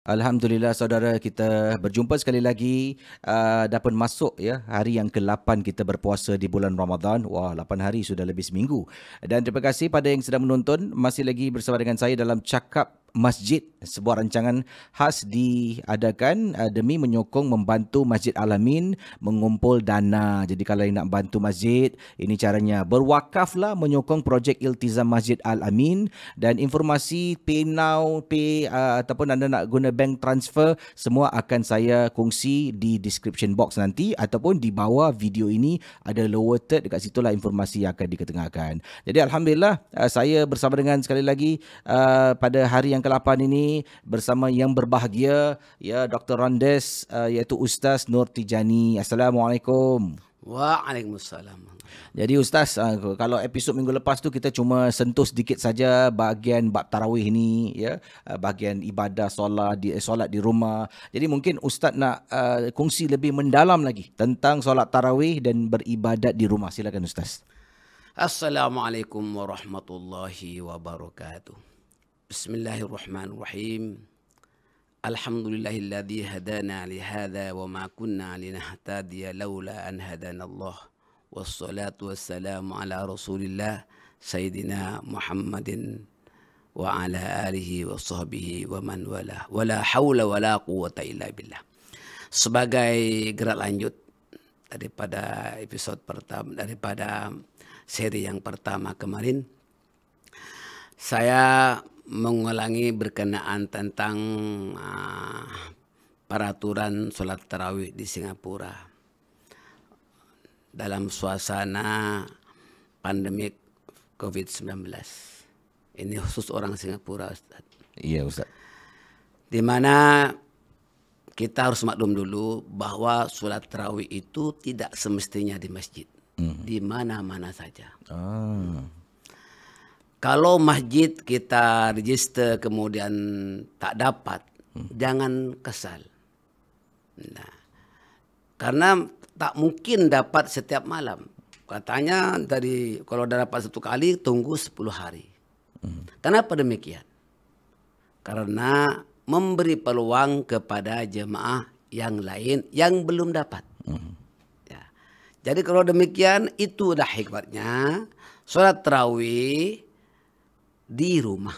Alhamdulillah saudara, kita berjumpa sekali lagi dah pun masuk ya hari yang ke-8 kita berpuasa di bulan Ramadan. Wah, 8 hari sudah lebih seminggu. Dan terima kasih pada yang sedang menonton, masih lagi bersama dengan saya dalam Cakap Masjid, sebuah rancangan khas diadakan demi menyokong membantu Masjid Al-Amin mengumpul dana. Jadi kalau yang nak bantu masjid, ini caranya berwakaflah menyokong projek Iltizam Masjid Al-Amin, dan informasi PayNow, ataupun anda nak guna bank transfer, semua akan saya kongsi di description box nanti ataupun di bawah video ini ada lower third, dekat situlah informasi yang akan diketengahkan. Jadi Alhamdulillah, saya bersama dengan sekali lagi pada hari yang ke-8 ini bersama yang berbahagia ya Dr. Randes, iaitu Ustaz Nur Tijani. Assalamualaikum. Waalaikumsalam. Jadi Ustaz, kalau episod minggu lepas tu kita cuma sentuh sedikit saja bahagian bab tarawih ni ya, bahagian ibadah solat di rumah. Jadi mungkin Ustaz nak kongsi lebih mendalam lagi tentang solat tarawih dan beribadat di rumah. Silakan Ustaz. Assalamualaikum warahmatullahi wabarakatuh. Bismillahirrahmanirrahim. Alhamdulillahilladzi hadana lihada wa ma kunna linahtadiya laula an hadana Allah. Wassalatu wassalamu ala Rasulillah Sayyidina Muhammadin wa ala alihi wa sahbihi wa man wala. Wala hawla wala quwata illa billah. Sebagai gerak lanjut daripada episod pertama, daripada seri yang pertama kemarin, saya mengulangi berkenaan tentang peraturan solat tarawih di Singapura dalam suasana pandemik COVID-19. Ini khusus orang Singapura, Ustaz. Iya Ustaz. Di mana kita harus maklum dulu bahwa solat tarawih itu tidak semestinya di masjid, di mana-mana saja. Kalau masjid kita register kemudian tak dapat, jangan kesal. Nah, karena tak mungkin dapat setiap malam. Katanya dari kalau dah dapat satu kali tunggu 10 hari. Kenapa demikian? Karena memberi peluang kepada jemaah yang lain yang belum dapat. Ya. Jadi kalau demikian itu dah hikmatnya solat tarawih di rumah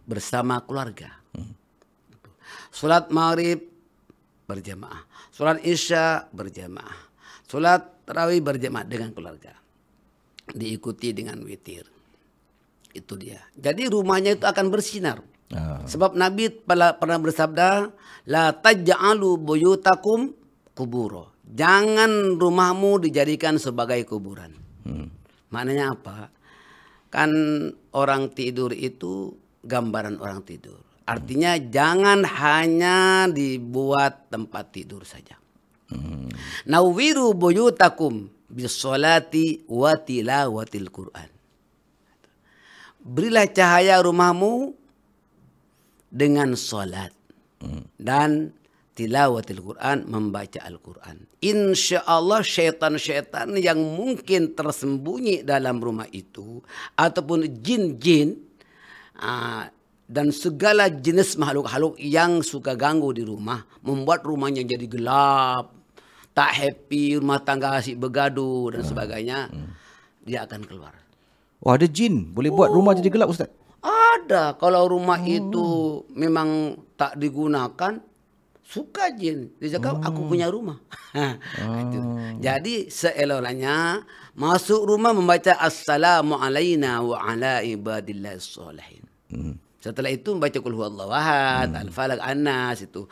bersama keluarga. Solat maghrib berjamaah, solat isya berjamaah, solat tarawih berjamaah dengan keluarga, diikuti dengan witir. Itu dia. Jadi rumahnya itu akan bersinar. Sebab Nabi pernah bersabda, la taj'alu buyutakum kuburo. Jangan rumahmu dijadikan sebagai kuburan. Maknanya apa? Kan orang tidur itu gambaran orang tidur. Artinya jangan hanya dibuat tempat tidur saja. Nawwiru buyutakum bisolati wa tilawatil Quran. Berilah cahaya rumahmu dengan solat dan tilawatil Quran, membaca Al-Quran. Insya Allah syaitan-syaitan yang mungkin tersembunyi dalam rumah itu, ataupun jin-jin dan segala jenis makhluk-makhluk yang suka ganggu di rumah, membuat rumahnya jadi gelap, tak happy, rumah tangga asyik bergaduh dan sebagainya, dia akan keluar. Wah, ada jin boleh buat rumah jadi gelap Ustaz? Ada. Kalau rumah itu memang tak digunakan, suka jin. Dia cakap, aku punya rumah. Jadi seeloknya masuk rumah membaca assalamu alaina wa ala ibadillah sholihin. Setelah itu membaca qul huwallahu ahad, al-falaq, an-nas itu.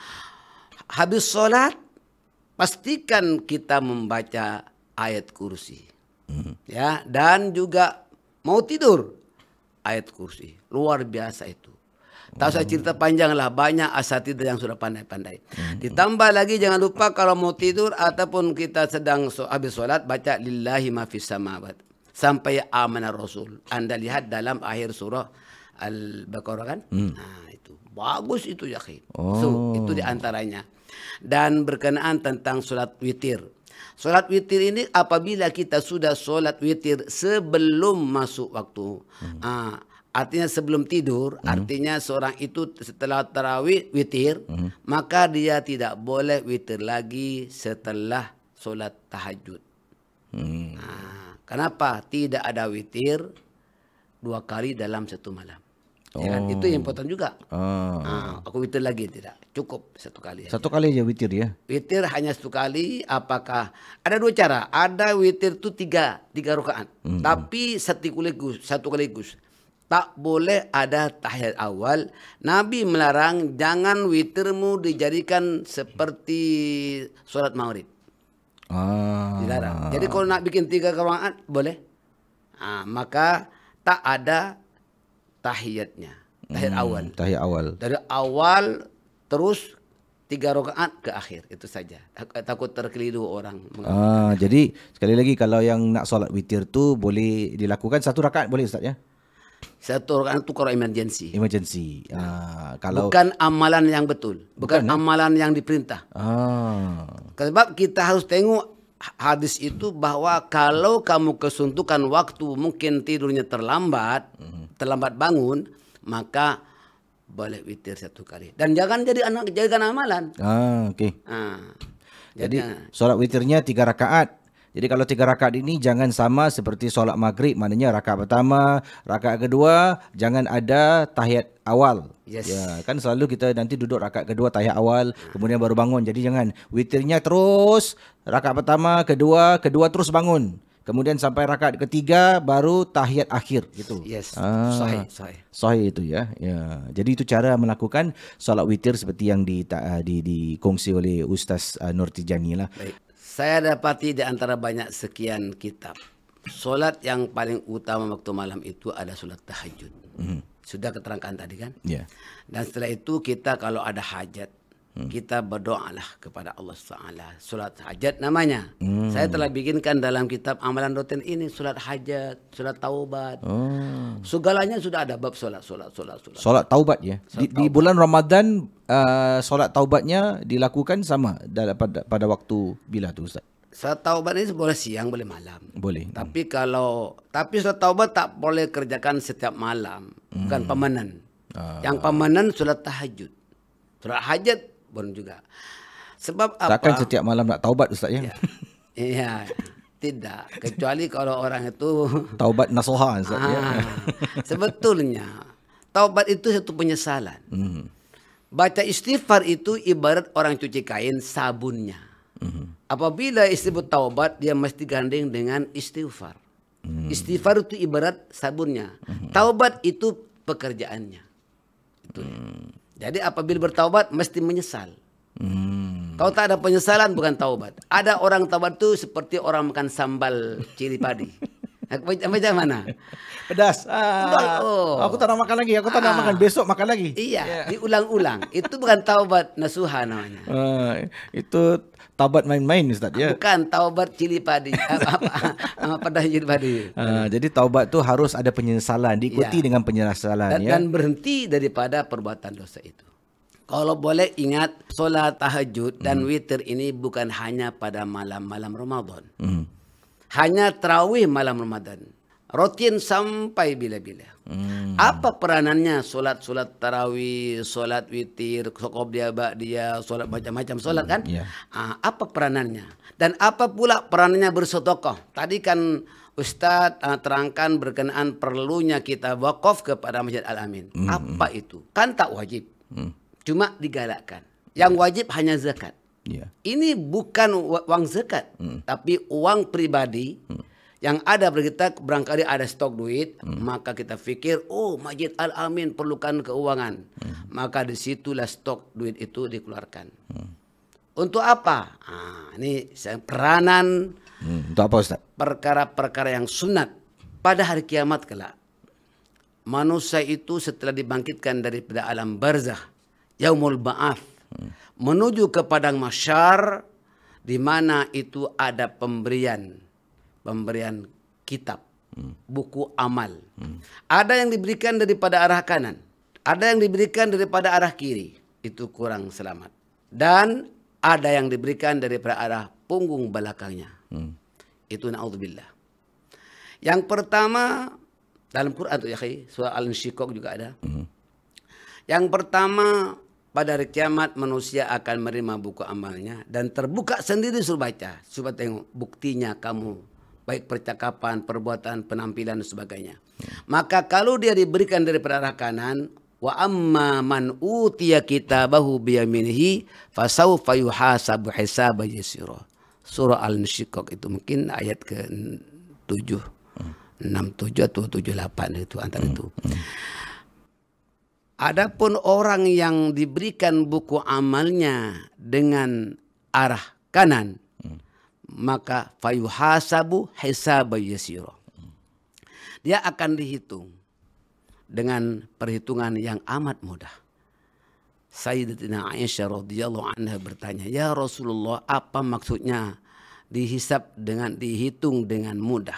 Habis solat, pastikan kita membaca ayat kursi. Ya, dan juga mau tidur, ayat kursi. Luar biasa itu. Tak usah cerita panjang lah, banyak asatidz yang sudah pandai-pandai. Ditambah lagi jangan lupa kalau mau tidur ataupun kita sedang habis solat, baca lillahi ma fis samawat sampai amanar rasul. Anda lihat dalam akhir surah Al-Baqarah kan? Nah, itu bagus itu ya. So, itu diantaranya. Dan berkenaan tentang solat witir. Solat witir ini apabila kita sudah solat witir sebelum masuk waktu artinya sebelum tidur, artinya seorang itu setelah tarawih witir, maka dia tidak boleh witir lagi setelah solat tahajud. Nah, kenapa tidak ada witir 2 kali dalam 1 malam? Ya kan? Itu yang important juga. Aku witir lagi tidak, cukup 1 kali. 1 kali aja witir ya. Witir hanya 1 kali. Apakah ada 2 cara? Ada witir itu 3 rakaat, tapi satu sekaligus. Tak boleh ada tahiyat awal. Nabi melarang jangan witirmu dijadikan seperti solat maghrib. Dilarang. Jadi kalau nak bikin 3 rakaat boleh. Maka tak ada tahiyatnya. Tahiyat awal. Tahiyat awal. Dari awal terus 3 rakaat ke akhir. Itu saja. Takut terkeliru orang. Jadi sekali lagi kalau yang nak solat witir tu boleh dilakukan 1 rakaat boleh Ustaz ya? 1 rakaat itu kalau emergency. Kalau bukan amalan yang betul. Bukan amalan yang diperintah. Sebab kita harus tengok hadis itu bahwa kalau kamu kesuntukan waktu, mungkin tidurnya terlambat bangun, maka boleh witir 1 kali. Dan jangan jadikan amalan. Okey. Jadi solat witirnya 3 rakaat. Jadi kalau 3 rakaat ini jangan sama seperti solat maghrib, maknanya rakaat pertama, rakaat kedua jangan ada tahiyat awal. Yes. Ya, kan selalu kita nanti duduk rakaat kedua tahiyat awal, kemudian baru bangun. Jadi jangan witirnya terus rakaat pertama, kedua terus bangun. Kemudian sampai rakaat ketiga baru tahiyat akhir gitu. Yes. Sahih itu ya. Ya. Jadi itu cara melakukan solat witir seperti yang dikongsi oleh Ustaz Nur Tijani lah. Baik. Saya dapati di antara banyak sekian kitab, solat yang paling utama waktu malam itu ada solat tahajud. Sudah keterangkan tadi kan? Yeah. Dan setelah itu kita kalau ada hajat, kita berdoalah kepada Allah SWT. Solat hajat namanya. Saya telah bikinkan dalam kitab amalan rutin ini solat hajat, solat taubat. Segalanya sudah ada bab solat. Solat taubat ya. Di bulan Ramadan solat taubatnya dilakukan sama pada waktu bila tu Ustaz? Solat taubat ini boleh siang, boleh malam. Boleh. Tapi solat taubat tak boleh kerjakan setiap malam. Bukan permanen. Yang permanen solat tahajud. Solat hajat pun juga. Sebab apa? Takkan setiap malam nak taubat Ustaz ya? Iya. Tidak. Kecuali kalau orang itu taubat nasuha Ustaz ya. Sebetulnya taubat itu satu penyesalan. Baca istighfar itu ibarat orang cuci kain sabunnya. Apabila disebut taubat, dia mesti gandeng dengan istighfar. Istighfar itu ibarat sabunnya. Taubat itu pekerjaannya. Itu. Jadi apabila bertaubat mesti menyesal. Kalau tak ada penyesalan bukan taubat. Ada orang taubat itu seperti orang makan sambal cili padi. Macam mana? Pedas. Aku tak nak makan lagi. Aku tak nak makan. Besok makan lagi. Iya, diulang-ulang. Itu bukan taubat nasuha namanya. Itu taubat main-main Ustaz ya. Bukan taubat cili padi. Pedas cili padi. Jadi taubat tu harus ada penyesalan, diikuti dengan penyesalan ya. Dan berhenti daripada perbuatan dosa itu. Kalau boleh ingat, solat tahajud dan witir ini bukan hanya pada malam-malam Ramadan. Hanya tarawih malam Ramadan. Rutin sampai bila-bila. Apa peranannya solat tarawih, solat witir, qobliyah ba'diyah, solat macam-macam solat kan? Apa peranannya? Dan apa pula peranannya bersedekah? Tadi kan Ustaz terangkan berkenaan perlunya kita wakaf kepada Masjid Al-Amin. Apa itu? Kan tak wajib. Cuma digalakkan. Yang wajib hanya zakat. Ini bukan uang zakat, tapi uang pribadi yang ada pada kita. Barangkali ada stok duit, maka kita fikir, oh Masjid Al-Amin perlukan keuangan, maka disitulah stok duit itu dikeluarkan. Untuk apa? Ini peranan. Untuk apa Ustaz? Perkara-perkara yang sunat pada hari kiamat kelak. Manusia itu setelah dibangkitkan daripada alam barzah, yaumul ba'ath, menuju ke padang mahsyar, di mana itu ada pemberian kitab, buku amal. Ada yang diberikan daripada arah kanan, ada yang diberikan daripada arah kiri, itu kurang selamat. Dan ada yang diberikan daripada arah punggung belakangnya. Itu na'udzubillah. Yang pertama dalam Quran tuh ya, surah Al-Insyiqaq juga ada. Yang pertama, pada hari kiamat manusia akan menerima buku amalnya dan terbuka sendiri suruh baca. Coba tengok buktinya kamu, baik percakapan, perbuatan, penampilan dan sebagainya. Maka kalau dia diberikan daripada arah kanan, wa amma man utiya kitabahu biyaminihi fasawfa yuhasabu hisaban yasira. Surah Al-Insyiqaq itu mungkin ayat ke-7, 67 atau 78 itu antara itu. Adapun orang yang diberikan buku amalnya dengan arah kanan, maka fayuhasabu hisaban yasira. Dia akan dihitung dengan perhitungan yang amat mudah. Sayyidatina Aisyah radhiyallahu anha bertanya, "Ya Rasulullah, apa maksudnya dihitung dengan mudah?"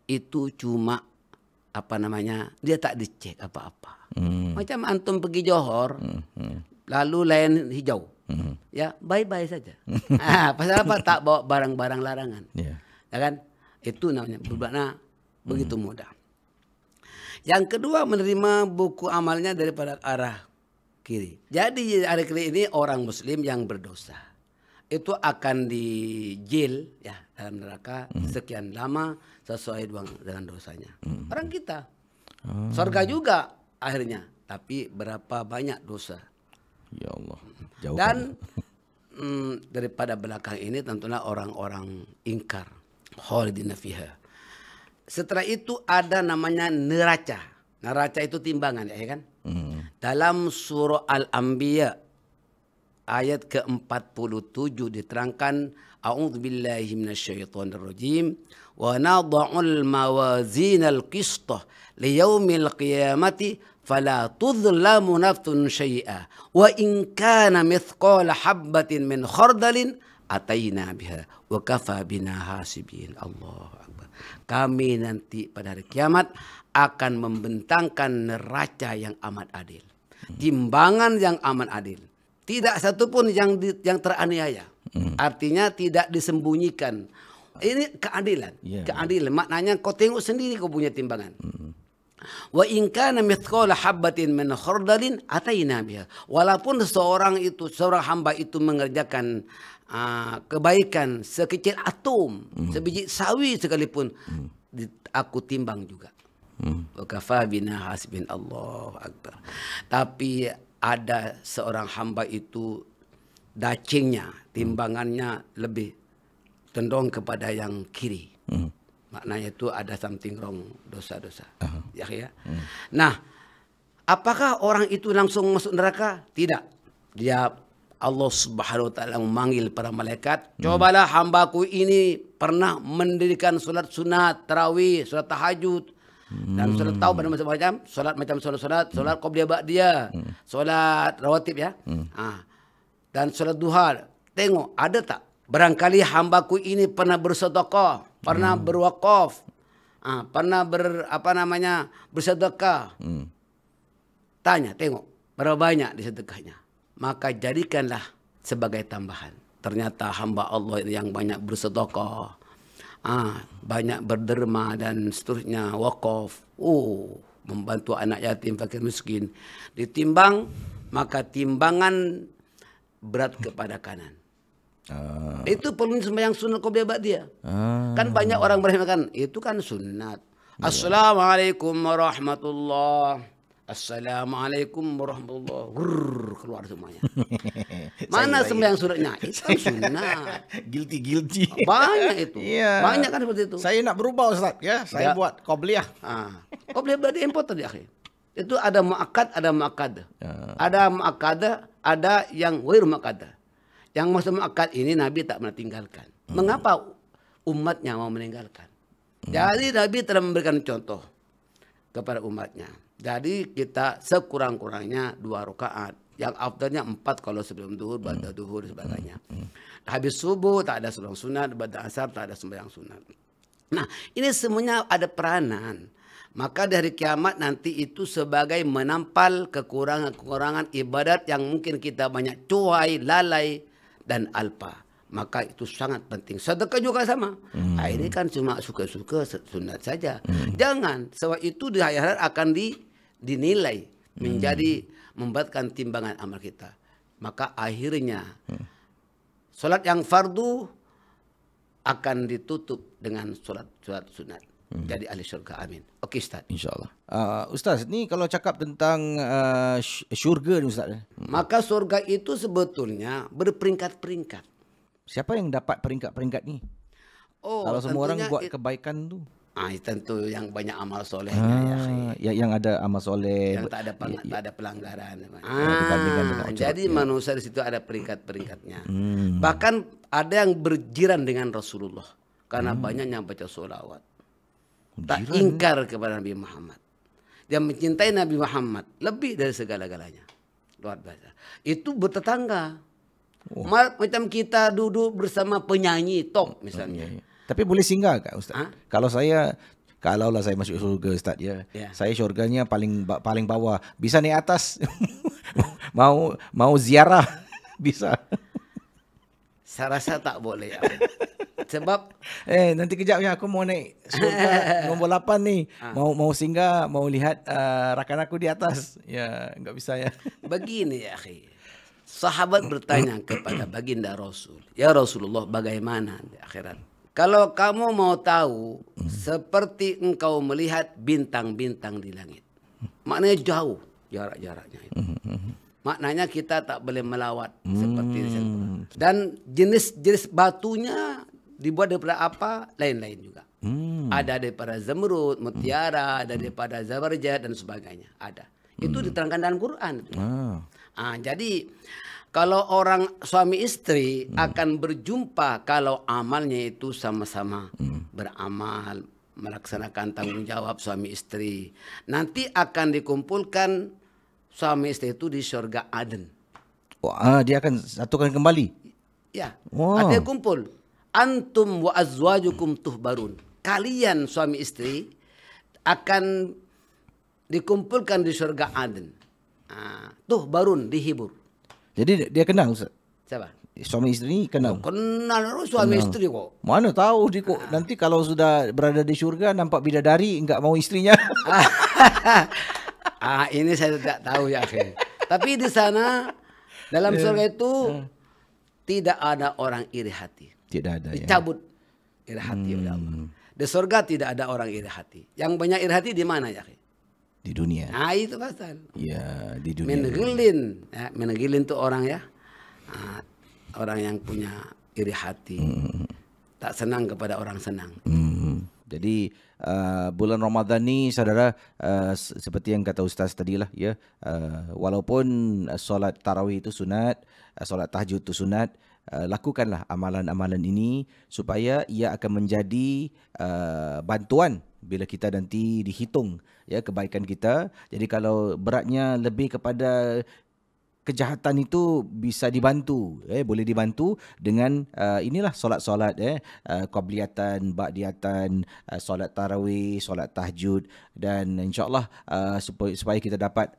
Itu cuma dia tak dicek apa-apa. Macam antum pergi Johor, lalu lain hijau, ya bye-bye saja. Pasal apa? Tak bawa barang-barang larangan, ya kan? Itu namanya bermakna begitu mudah. Yang kedua, menerima buku amalnya daripada arah kiri. Jadi arah kiri ini orang Muslim yang berdosa, itu akan dijil ya dalam neraka sekian lama sesuai dengan dosanya. Orang kita surga juga akhirnya, tapi berapa banyak dosa. Ya Allah. Dan daripada belakang ini tentunya orang-orang ingkar, khalidina fiha. Setelah itu ada namanya neraca. Neraca itu timbangan ya kan? Dalam surah Al-Anbiya ayat ke-47 diterangkan, a'udzubillahi minasyaitonirrajim, wa nadha'ul mawazinal qistah liyaumil qiyamati fala tudhlamu nafsun syai'a wa in kana mithqala habbatin min khardalin ataina biha wa kafa bina hasibin. Allahu akbar. Kami nanti pada hari kiamat akan membentangkan neraca yang amat adil, timbangan yang amat adil. Tidak satupun yang teraniaya. Artinya tidak disembunyikan. Ini keadilan. Keadilan. Maknanya kau tengok sendiri kau punya timbangan. Wa in kana mithqala habatin min khardalin ataina biha. Walaupun seorang hamba itu mengerjakan kebaikan sekecil atom, sebiji sawi sekalipun, aku timbang juga. Wa kafa bina hasibin. Allahu akbar. Tapi ada seorang hamba itu dacingnya, timbangannya lebih cenderung kepada yang kiri. Maknanya itu ada something wrong, dosa-dosa. Ya. Nah, apakah orang itu langsung masuk neraka? Tidak. Dia Allah Subhanahu wa taala memanggil para malaikat, cobalah hambaku ini pernah mendirikan solat sunat, tarawih, solat tahajud, dan solat tahu pada macam-macam, solat qobliyah ba'diyah, solat rawatib ya. Dan solat duha. Tengok ada tak barangkali hambaku ini pernah bersedekah, pernah berwakaf, pernah bersedekah. Tanya, tengok berapa banyak disedekahnya. Maka jadikanlah sebagai tambahan. Ternyata hamba Allah yang banyak bersedekah, banyak berderma dan seterusnya, wakaf, membantu anak yatim, fakir miskin, ditimbang, maka timbangan berat kepada kanan. Itu perlu sembahyang sunat qobliyah ba'diyah. Kan banyak orang berahimkan, itu kan sunat. Assalamualaikum warahmatullahi. Assalamualaikum warahmatullahi. Keluar semuanya. Mana sembahyang sunatnya? Itu kan sunat. Guilty. Banyak itu. Banyak kan seperti itu. Saya nak berubah Ustaz ya. Saya buat qobliyah. Qobliyah ba'diyah important ya, akhi. Itu ada muakkad, ada muakkadah. Ada muakkadah, ada yang ghair muakkadah. Yang maksud muakkad ini Nabi tak pernah tinggalkan. Mengapa umatnya mau meninggalkan? Jadi Nabi telah memberikan contoh kepada umatnya. Jadi kita sekurang-kurangnya 2 rakaat. Yang afdalnya 4 kalau sebelum duhur, ba'da duhur dan sebagainya. Habis subuh tak ada sembahyang sunat, ba'da asar tak ada sembahyang sunat. Nah, ini semuanya ada peranan. Maka dari kiamat nanti itu sebagai menampal kekurangan-kekurangan ibadat yang mungkin kita banyak cuai, lalai, dan alpa. maka itu sangat penting. Sedekah juga sama. Ini kan cuma suka-suka sunat saja. Jangan, sebab itu di akhirat akan dinilai menjadi membuatkan timbangan amal kita. Maka akhirnya solat yang fardu akan ditutup dengan solat sunat. Jadi ahli syurga, amin. Okey Ustaz. InsyaAllah. Ustaz, ni kalau cakap tentang syurga ni Ustaz. Maka surga itu sebetulnya berperingkat-peringkat. Siapa yang dapat peringkat-peringkat ni? Kalau semua orang buat kebaikan tu. Tentu yang banyak amal solehnya yang ada amal soleh. Yang tak ada pelanggaran. Jadi Jadi manusia di situ ada peringkat-peringkatnya. Bahkan ada yang berjiran dengan Rasulullah karena banyaknya baca sholawat. Tak ingkar kepada Nabi Muhammad. Dia mencintai Nabi Muhammad lebih dari segala-galanya. Luar biasa. Itu bertetangga. Macam kita duduk bersama penyanyi top misalnya. Tapi boleh singgah tak Ustaz? Kalaulah saya masuk syurga Ustaz saya syurganya paling bawah. Bisa naik atas. mau ziarah bisa. Saya rasa tak boleh. Sebab nanti kejap ya, aku mau naik surga nombor 8 ni. Mau singgah, mau lihat rakan aku di atas. Ya, enggak bisa ya. Begini ya, akhi. Sahabat bertanya kepada baginda Rasul, "Ya Rasulullah, bagaimana di akhirat? Kalau kamu mau tahu seperti engkau melihat bintang-bintang di langit." Maknanya jauh jarak-jaraknya itu. Maknanya kita tak boleh melawat seperti itu. Dan jenis-jenis batunya dibuat daripada apa? Lain-lain juga. Ada daripada zamrud, mutiara, ada daripada zabarjad dan sebagainya. Ada. Itu diterangkan dalam Quran. Jadi kalau orang suami istri akan berjumpa kalau amalnya itu sama-sama beramal, melaksanakan tanggung jawab suami istri. Nanti akan dikumpulkan suami istri itu di syurga Aden. Dia akan satukan kembali. Ya. Ada kumpul. Antum wa azwajukum tuhbarun. Kalian suami istri akan dikumpulkan di syurga Aden. Tuhbarun, dihibur. Jadi dia kenal Ustaz? Siapa? Suami istri ni kenal? Kenal suami istri kok. Mana tahu dia kok. Nanti kalau sudah berada di syurga nampak bidadari enggak mau istrinya. Ini saya tidak tahu ya. Tapi di sana dalam surga itu tidak ada orang iri hati. Tidak ada. Dicabut iri hati oleh Allah. Di surga tidak ada orang iri hati. Yang banyak iri hati di mana ya? Di dunia. Itu pasal. Ya, di dunia. Menegilin itu orang ya. Orang yang punya iri hati. Tak senang kepada orang senang. Jadi bulan Ramadan ni saudara, seperti yang kata Ustaz tadilah ya, walaupun solat tarawih itu sunat, solat tahajud itu sunat, lakukanlah amalan-amalan ini supaya ia akan menjadi bantuan bila kita nanti dihitung ya kebaikan kita. Jadi kalau beratnya lebih kepada kejahatan itu bisa dibantu, boleh dibantu dengan inilah solat-solat qabliyatan, ba'diyatan, solat tarawih, solat tahajud, dan insya-Allah supaya kita dapat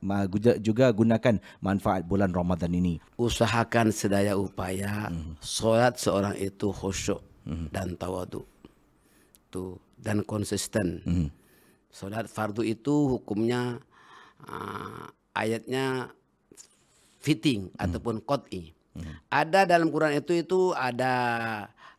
juga gunakan manfaat bulan Ramadan ini. Usahakan sedaya upaya solat seorang itu khusyuk dan tawadu. Dan konsisten. Solat fardu itu hukumnya ayatnya fitting ataupun qat'i. Ada dalam Quran itu ada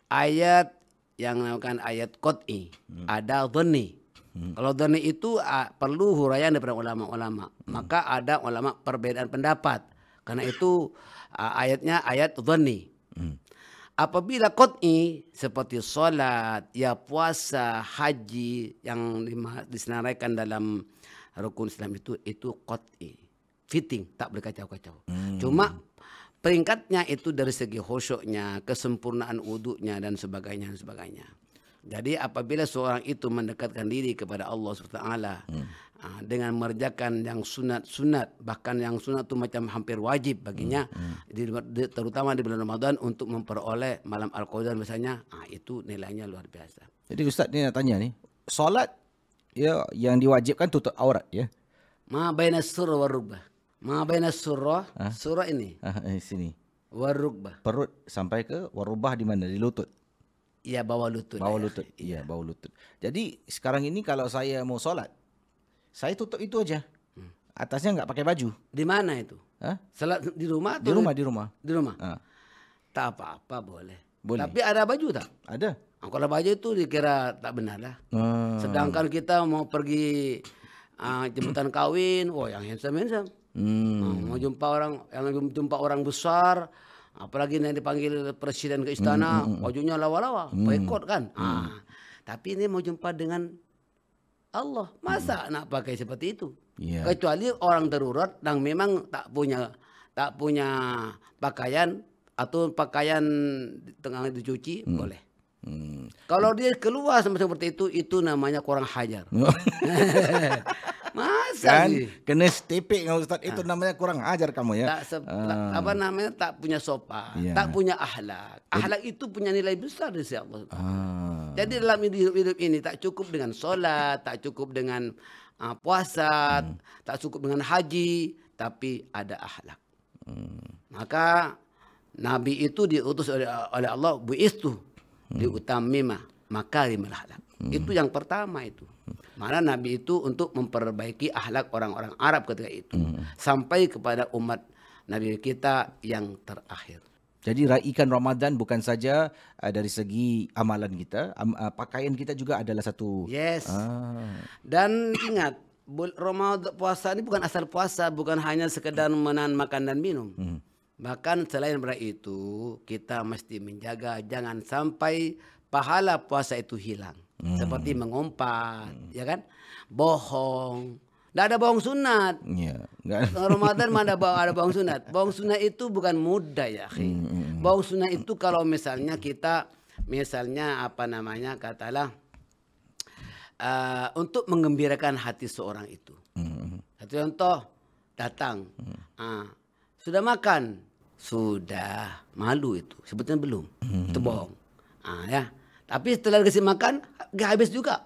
ayat yang dinamakan ayat qat'i, ada dhanni. Kalau dhanni itu perlu huraian daripada ulama-ulama. Maka ada ulama perbedaan pendapat. Karena itu ayatnya ayat dhanni. Apabila qat'i seperti solat, ya puasa, haji yang disenaraikan dalam rukun Islam itu qat'i. Fitting, tak boleh kacau-kacau. Cuma peringkatnya itu dari segi khusyuknya, kesempurnaan wuduknya dan sebagainya. Jadi apabila seorang itu mendekatkan diri kepada Allah SWT dengan mengerjakan yang sunat-sunat, bahkan yang sunat itu macam hampir wajib baginya, terutama di bulan Ramadan untuk memperoleh malam Al-Qadar misalnya, itu nilainya luar biasa. Jadi Ustaz ni nak tanya ni, solat ya yang diwajibkan tutup aurat ya. Ma baina surah wa rubah. Ma baina surah, surah ini. Sini. Warukbah. Perut sampai ke warubah di mana? Di lutut. Ya, bawah lutut. Bawah ya. lutut. Iya, bawah lutut. Jadi sekarang ini kalau saya mau solat, saya tutup itu aja. Atasnya nggak pakai baju. Di mana itu? Hah? Salat di rumah Di atau rumah, di rumah. Di rumah. Ah, Tak apa-apa, boleh. Boleh. Tapi ada baju tak? ada. Kalau baju itu dikira tak benar lah. Ah, Sedangkan kita mau pergi jemputan kawin, yang handsome. Mau jumpa orang besar, apalagi yang dipanggil presiden ke istana, bajunya lawa-lawa, boykot kan. Tapi ini mau jumpa dengan Allah, masa nak pakai seperti itu? Iya. Kecuali orang darurat yang memang tak punya pakaian atau pakaian tengah dicuci, boleh. Kalau dia keluar seperti itu namanya kurang hajar. Masa Kan sih? kena setepek dengan Ustaz, itu namanya kurang ajar kamu ya. Apa namanya, tak punya sopan, Iya. tak punya akhlak. Akhlak itu punya nilai besar di sisi Allah. Ah. Jadi dalam hidup ini tak cukup dengan solat, tak cukup dengan puasa, tak cukup dengan haji, tapi ada akhlak. Maka Nabi itu diutus oleh Allah, bu'istu liutammima makarimul akhlak. Itu yang pertama itu. Mana Nabi itu untuk memperbaiki akhlak orang-orang Arab ketika itu. Sampai kepada umat Nabi kita yang terakhir. Jadi raikan Ramadan bukan saja dari segi amalan kita, pakaian kita juga adalah satu. Yes. Ah. Dan ingat, Ramadan puasa ini bukan asal puasa, bukan hanya sekedar menahan makan dan minum. Bahkan selain dari itu, kita mesti menjaga jangan sampai pahala puasa itu hilang. Seperti mengumpat, ya kan? Bohong. Tidak ada bohong sunat. Ya, enggak. Ramadan mana ada bohong sunat. Bohong sunat itu bukan mudah ya, akhi. Bohong sunat itu kalau misalnya kita, katalah untuk menggembirakan hati seorang itu. Satu contoh, datang, sudah makan, sudah, malu itu, sebetulnya belum, itu bohong, ya. Tapi setelah dikasih makan, gak habis juga.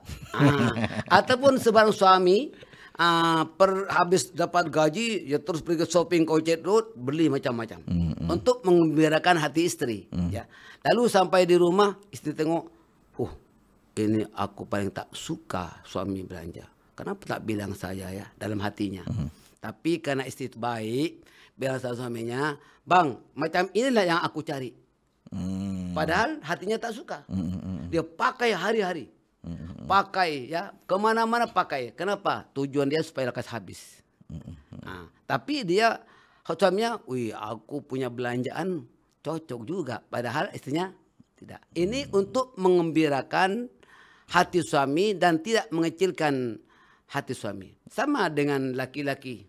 Ataupun sebarang suami habis dapat gaji, ya terus pergi ke shopping ke Orchard Road, beli macam-macam untuk menggembirakan hati istri. Ya. Lalu sampai di rumah, istri tengok, ini aku paling tak suka suami belanja. Kenapa tak bilang saya ya dalam hatinya? Tapi karena istri itu baik, bilang sama suaminya, bang, macam inilah yang aku cari. Padahal hatinya tak suka. Dia pakai hari-hari. Pakai ya, kemana-mana pakai. Kenapa? Tujuan dia supaya lekas habis. Tapi dia, suaminya, aku punya belanjaan cocok juga. Padahal istrinya tidak. Ini untuk mengembirakan hati suami dan tidak mengecilkan hati suami. Sama dengan laki-laki.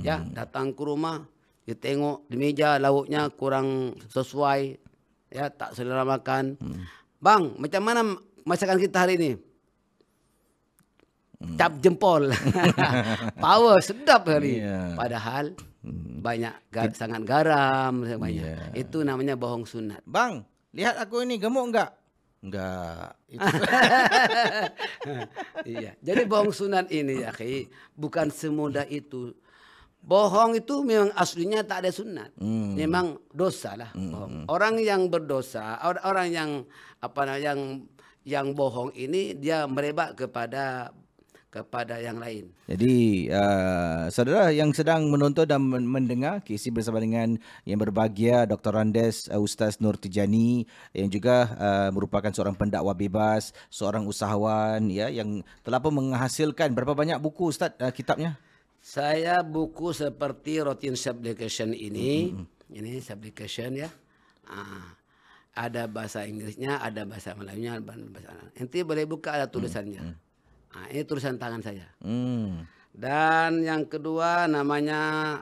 Ya, datang ke rumah, dia tengok di meja lauknya kurang sesuai. Ya, tak selera makan. Bang, macam mana masakan kita hari ini? Cap jempol. Power, sedap hari. Yeah. Padahal banyak sangat garam. Banyak. Yeah. Itu namanya bohong sunat. Bang, lihat aku ini gemuk enggak? Enggak. Itu. Iya. Jadi bohong sunat ini ya, akhi, bukan semudah itu. Bohong itu memang aslinya tak ada sunat. Memang dosa lah bohong. Orang yang berdosa, orang yang bohong ini dia merebak kepada yang lain. Jadi saudara yang sedang menonton dan mendengar KC bersama dengan yang berbahagia Dr. Andes Ustaz Nur Tijani yang juga merupakan seorang pendakwa bebas, seorang usahawan ya yang telah pun menghasilkan berapa banyak buku Ustaz kitabnya? Saya buku seperti Routine Supplication ini Supplication ya. Ada bahasa Inggrisnya, ada bahasa Melayunya, nanti boleh buka ada tulisannya. Ini tulisan tangan saya. Dan yang kedua namanya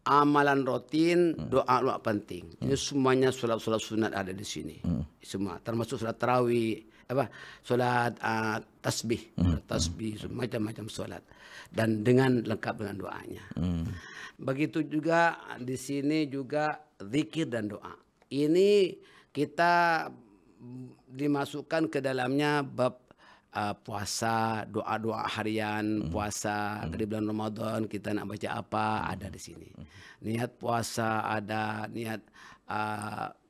amalan rutin, doa penting. Ini semuanya solat sunat ada di sini. Semua termasuk solat tarawih, solat tasbih, macam-macam solat. Dan dengan lengkap dengan doanya. Begitu juga di sini juga zikir dan doa. Ini kita dimasukkan ke dalamnya bab puasa, doa-doa harian, puasa di bulan Ramadan kita nak baca apa ada di sini. Niat puasa ada, niat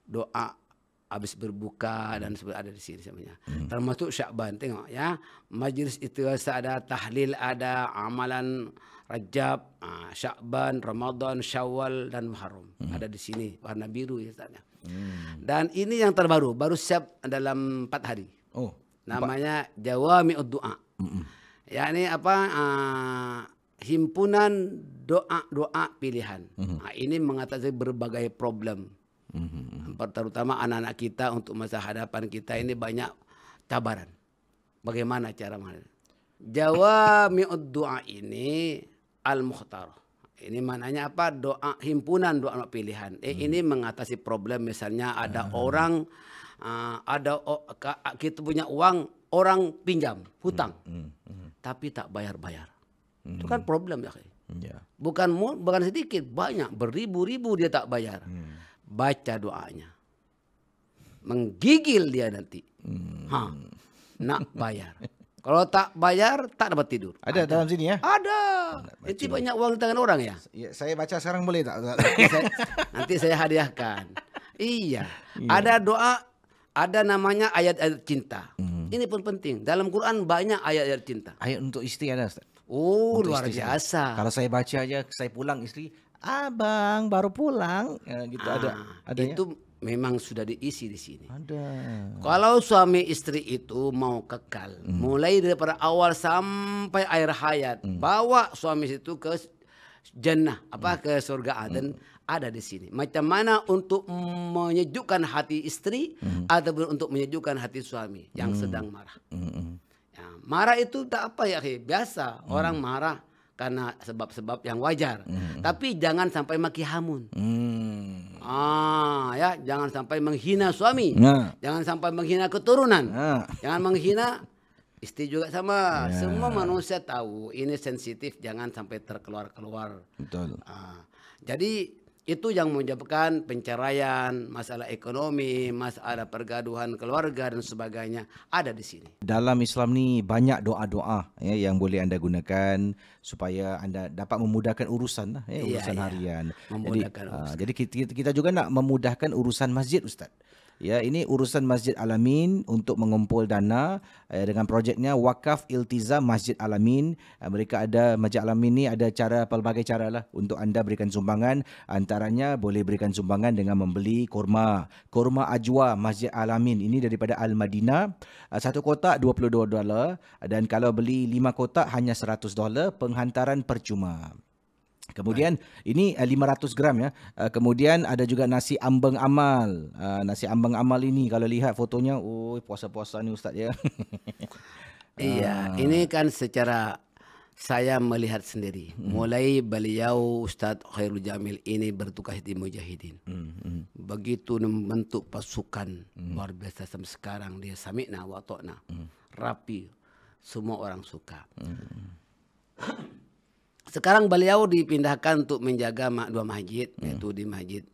doa habis berbuka dan sebagainya ada di sini sebenarnya. Termasuk Syakban, tengok ya. Majlis itu ada tahlil, ada amalan Rajab, Syakban, Ramadan, Syawal dan Muharram. Ada di sini warna biru ya Ustaz. Dan ini yang terbaru, baru siap dalam 4 hari. Oh, namanya Jawami'ud Du'a. Yakni apa? Himpunan doa-doa pilihan. Ini mengatasi berbagai problem. Terutama anak-anak kita untuk masa hadapan kita ini banyak cabaran. Bagaimana cara menghadapi? Jawami'ud Du'a ini al-mukhtar. Ini maknanya apa? Doa, himpunan doa pilihan. Ini mengatasi problem, misalnya ada orang, kita punya uang, orang pinjam, hutang, tapi tak bayar-bayar. Itu kan problem ya. Bukan sedikit, banyak, beribu-ribu dia tak bayar. Baca doanya. Menggigil dia nanti. Nak bayar. Kalau tak bayar, tak dapat tidur. Ada dalam sini ya? Ada. Itu banyak uang di tangan orang ya? Ya, saya baca sekarang boleh tak? Nanti saya hadiahkan. Iya. Ada doa, ada namanya ayat-ayat cinta. Ini pun penting. Dalam Quran banyak ayat-ayat cinta. Ayat untuk istri ada, Ustaz? Oh, Untuk luar istri biasa. Kalau saya baca aja, saya pulang istri, abang baru pulang. Ya, gitu ada. Itu memang sudah diisi di sini. Ada. Kalau suami istri itu mau kekal, mulai daripada awal sampai akhir hayat, bawa suami itu ke jannah, ke surga Aden, ada di sini. Macam mana untuk menyejukkan hati istri ataupun untuk menyejukkan hati suami yang sedang marah. Ya, marah itu tak apa ya, biasa orang marah karena sebab-sebab yang wajar. Tapi jangan sampai maki hamun. Ya, jangan sampai menghina suami. Jangan sampai menghina keturunan. Jangan menghina istri juga sama. Semua manusia tahu ini sensitif, jangan sampai terkeluar-keluar. Betul. Jadi itu yang menyebabkan penceraian, masalah ekonomi, masalah pergaduhan keluarga dan sebagainya ada di sini. Dalam Islam ni banyak doa-doa ya, yang boleh anda gunakan supaya anda dapat memudahkan urusan urusan harian. Memudahkan urusan. Jadi kita juga nak memudahkan urusan masjid, Ustaz. Ya, ini urusan Masjid Al-Amin untuk mengumpul dana dengan projeknya Wakaf Iltizam Masjid Al-Amin. Mereka ada, Masjid Al-Amin ni ada pelbagai cara lah untuk anda berikan sumbangan. Antaranya boleh berikan sumbangan dengan membeli kurma ajwa Masjid Al-Amin. Ini daripada Al-Madinah. Satu kotak $22 dan kalau beli 5 kotak hanya $100. Penghantaran percuma. Kemudian ini 500 gram ya. Kemudian ada juga nasi ambeng amal. Nasi ambeng amal ini kalau lihat fotonya, puasa-puasa ni Ustaz ya. Iya, ini kan secara saya melihat sendiri. Mulai beliau Ustaz Khairul Jamil ini bertugas di Mujahidin. Begitu membentuk pasukan luar biasa sampai sekarang dia sami'na wa ta'na. Rapi, semua orang suka. Sekarang beliau dipindahkan untuk menjaga 2 masjid, yaitu di Masjid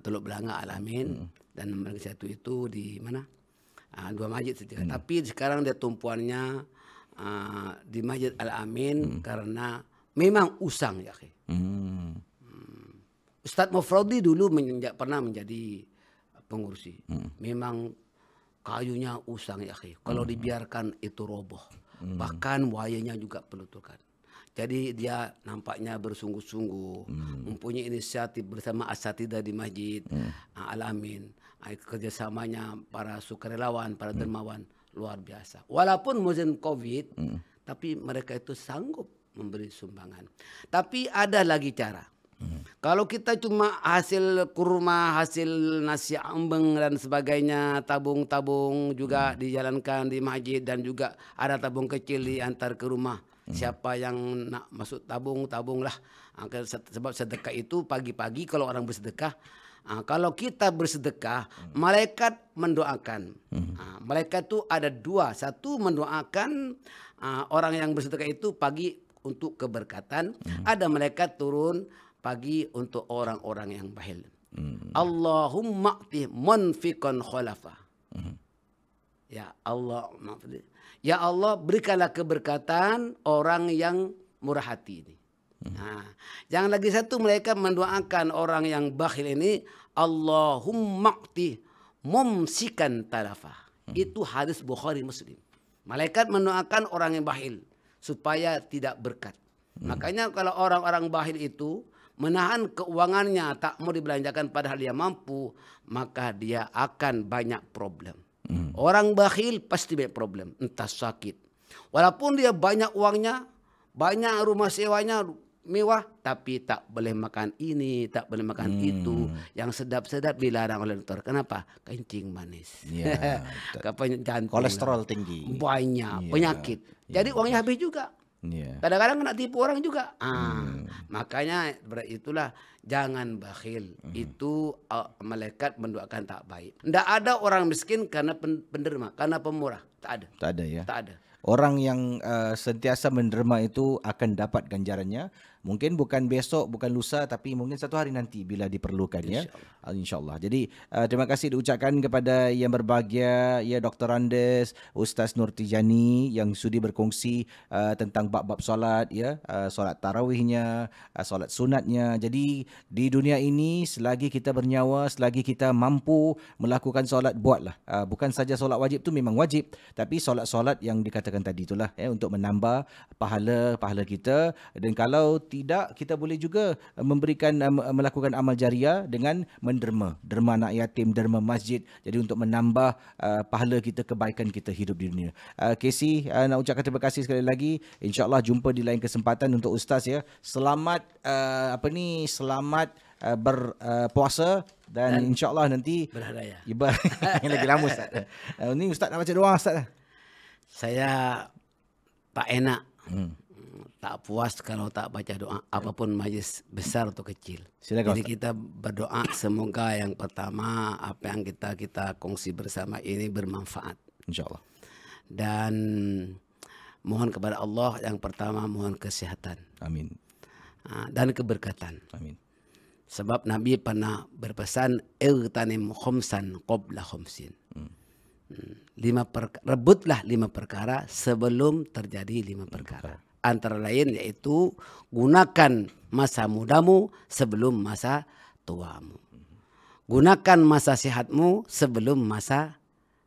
Teluk Belanga Al-Amin dan Masjid satu itu di mana? 2 masjid saja. Tapi sekarang dia tumpuannya di Masjid Al-Amin karena memang usang ya. Ustadz Mufradi dulu pernah menjadi pengurus. Memang kayunya usang ya. Kalau dibiarkan itu roboh. Bahkan wayanya juga peluturkan. Jadi dia nampaknya bersungguh-sungguh, mempunyai inisiatif bersama asatidah di Masjid Al-Amin. Kerjasamanya para sukarelawan, para dermawan luar biasa. Walaupun musim COVID, tapi mereka itu sanggup memberi sumbangan. Tapi ada lagi cara. Kalau kita cuma hasil kurma, hasil nasi ambeng dan sebagainya, tabung-tabung juga dijalankan di masjid dan juga ada tabung kecil diantar ke rumah. Siapa yang nak masuk tabung-tabung lah. Sebab sedekah itu pagi-pagi kalau orang bersedekah. Kalau kita bersedekah, malaikat mendoakan. Malaikat itu ada 2. Satu mendoakan orang yang bersedekah itu pagi untuk keberkatan. Ada malaikat turun pagi untuk orang-orang yang bakhil. Allahumma a'ti munfiqan khulafa. Ya Allah, ya Allah berikanlah keberkatan orang yang murah hati ini. Nah, yang lagi satu mereka mendoakan orang yang bakhil ini, Allahumma qti mumsikan talafah. Itu hadis Bukhari Muslim. Malaikat mendoakan orang yang bakhil supaya tidak berkat. Makanya kalau orang-orang bakhil itu menahan keuangannya, tak mau dibelanjakan padahal dia mampu, maka dia akan banyak problem. Orang bakhil pasti banyak problem, entah sakit. Walaupun dia banyak uangnya, banyak rumah sewanya, mewah, tapi tak boleh makan ini, tak boleh makan itu. Yang sedap-sedap dilarang oleh dokter. Kenapa? Kencing manis. Ya, Jantung. kolesterol tinggi. Banyak, penyakit. Jadi uangnya habis juga. Ya. Kadang-kadang kena tipu orang juga. Makanya itulah jangan bakhil. Itu malaikat mendoakan tak baik. Tidak ada orang miskin karena penderma, karena pemurah. Tak ada. Tak ada ya. Tak ada. Orang yang sentiasa menderma itu akan dapat ganjarannya. Mungkin bukan besok, bukan lusa, tapi mungkin satu hari nanti bila diperlukan ya. InsyaAllah. Jadi terima kasih diucapkan kepada yang berbahagia, ya Dr. Andes, Ustaz Nur Tijani yang sudi berkongsi tentang bab-bab solat, ya, solat tarawihnya, solat sunatnya. Jadi di dunia ini selagi kita bernyawa, selagi kita mampu melakukan solat, buatlah. Bukan saja solat wajib tu memang wajib, tapi solat-solat yang dikatakan tadi itulah ya, untuk menambah pahala kita. Dan kalau tidak, kita boleh juga melakukan amal jariah dengan derma anak yatim, derma masjid. Jadi untuk menambah pahala kita, kebaikan kita hidup di dunia. Casey, nak ucapkan terima kasih sekali lagi. InsyaAllah jumpa di lain kesempatan. Untuk Ustaz ya, selamat selamat berpuasa dan insyaAllah nanti berhadaya. Yang lagi lama Ustaz. Ni Ustaz nak baca doa Ustaz. Saya tak enak. Tak puas kalau tak baca doa apapun majlis besar atau kecil. Silakan, jadi kita berdoa semoga yang pertama apa yang kita kongsi bersama ini bermanfaat. InsyaAllah. Dan mohon kepada Allah yang pertama mohon kesehatan. Amin. Dan keberkatan. Amin. Sebab Nabi pernah berpesan irtanim khumsan qabla khumsin. Rebutlah 5 perkara sebelum terjadi 5 perkara. Antara lain yaitu gunakan masa mudamu sebelum masa tuamu. Gunakan masa sehatmu sebelum masa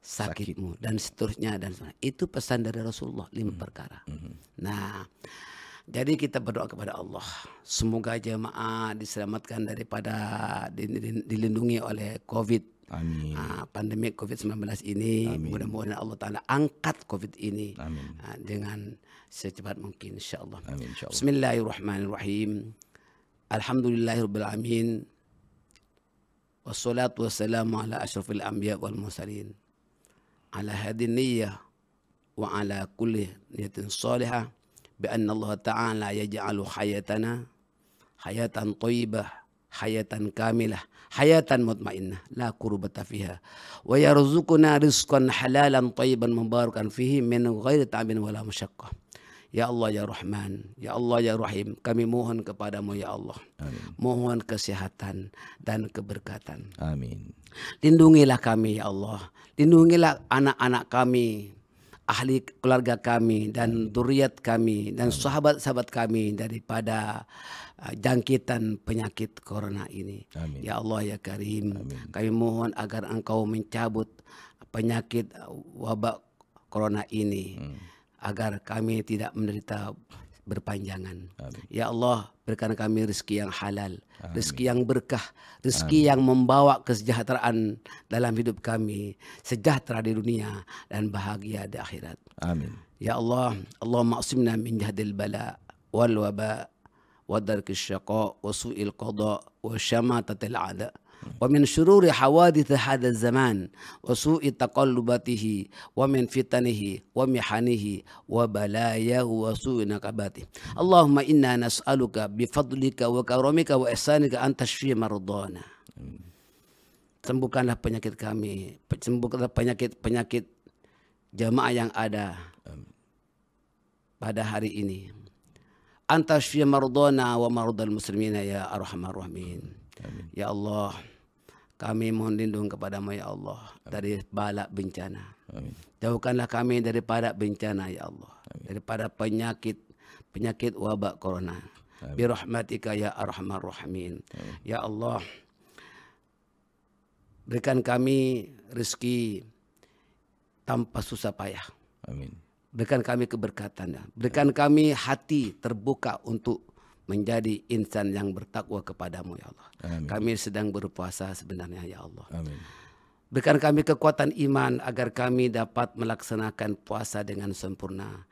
sakitmu. Dan seterusnya. Itu pesan dari Rasulullah 5 perkara. Nah, jadi kita berdoa kepada Allah. Semoga jemaah diselamatkan daripada dilindungi oleh COVID. Amin. Pandemik COVID-19 ini. Mudah-mudahan Allah Ta'ala angkat COVID ini. Dengan secepat mungkin insyaAllah. Amin, insyaAllah. Bismillahirrahmanirrahim. Alhamdulillahirrahmanirrahim. Wassalatu wassalamu ala ashrafil anbiya wal mursalin. Ala hadin niyyah wa ala kulli niyatin salihah. Bi anna Allah Ta'ala yaj'alu hayatana hayatan thayyibah, hayatan kamilah, hayatan mutmainnah, la kurbata fiha. Wa yarzuquna rizqan halalan thayyiban mubarakan fihi min ghairi ta'bin wala masyaqqah. Ya Allah ya Rahman, ya Allah ya Rahim, kami mohon kepadamu ya Allah. Amin. Mohon kesehatan dan keberkatan. Amin. Lindungilah kami ya Allah. Lindungilah anak-anak kami, ahli keluarga kami dan zuriat kami dan sahabat-sahabat kami daripada jangkitan penyakit corona ini. Amin. Ya Allah ya Karim, kami mohon agar Engkau mencabut penyakit wabak corona ini. Agar kami tidak menderita berpanjangan. Amin. Ya Allah, berikan kami rezeki yang halal, rezeki yang berkah, rezeki yang membawa kesejahteraan dalam hidup kami, sejahtera di dunia dan bahagia di akhirat. Amin. Ya Allah, Allahumma aqsimna min jahdil bala wal waba wa darkis syaqa wa su'il qada wa syamatatil a'da. ومن شرور حوادث هذا الزمان وسوء تقلباته ومن فتنه ومحنه وبلاياه وسوء نقباته اللهم إنا نسألك بفضلك وكرمك وإحسانك أن تشفي مرضانا. Sembuhkanlah penyakit kami, sembuhkanlah penyakit jamaah yang ada pada hari ini. Anta shfi mardana wa mardal muslimina ya arhamar rahimin. Ya Allah, kami mohon lindung kepadamu ya Allah dari bala bencana. Amin. Jauhkanlah kami daripada bencana ya Allah. Amin. Daripada penyakit wabak corona. birahmatika ya arhamar rahimin. Ya Allah, berikan kami rezeki tanpa susah payah. Amin. Berikan kami keberkatan. Berikan kami hati terbuka untuk menjadi insan yang bertakwa kepadamu ya Allah. Amin. Kami sedang berpuasa sebenarnya ya Allah. Amin. Berikan kami kekuatan iman agar kami dapat melaksanakan puasa dengan sempurna.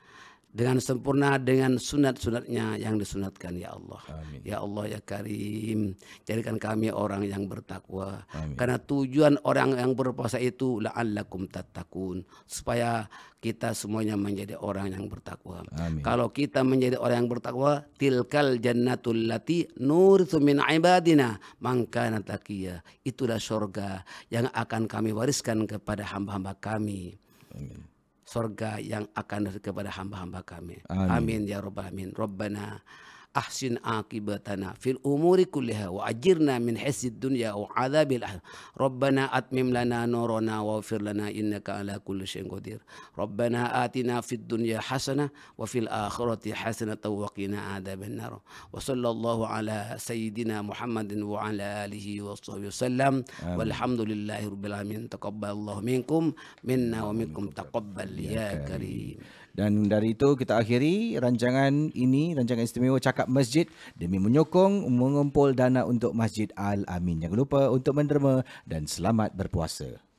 Dengan sempurna dengan sunat-sunatnya yang disunatkan ya Allah. Amin. Ya Allah ya Karim, jadikan kami orang yang bertakwa. Amin. Karena tujuan orang yang berpuasa itu la'allakum tattaqun, supaya kita semuanya menjadi orang yang bertakwa. Amin. Kalau kita menjadi orang yang bertakwa, tilkal jannatul lati nurithu min ibadina man kana taqiyya. Itulah surga yang akan kami wariskan kepada hamba-hamba kami. Amin. Surga yang akan kepada hamba-hamba kami. Amin. Amin ya rabbal alamin. Rabbana ahsin akibatana fil umuri kulliha wa ajirna min hisyid dunya wa adzabil akhirah. Rabbana atmim lana nurana waghfir lana innaka ala kulli syai'in qadir. Rabbana atina fid dunya hasanah wa fil akhirati hasanah wa qina adzaban nar. Wa sallallahu ala sayyidina Muhammadin wa ala alihi wa sahbihi wasallam. Walhamdulillahi rabbil alamin. Taqabbalallahu minkum minna wa minkum taqabbal ya karim. Dan dari itu kita akhiri rancangan ini, rancangan istimewa Cakap Masjid demi menyokong mengumpul dana untuk Masjid Al-Amin. Jangan lupa untuk menderma dan selamat berpuasa.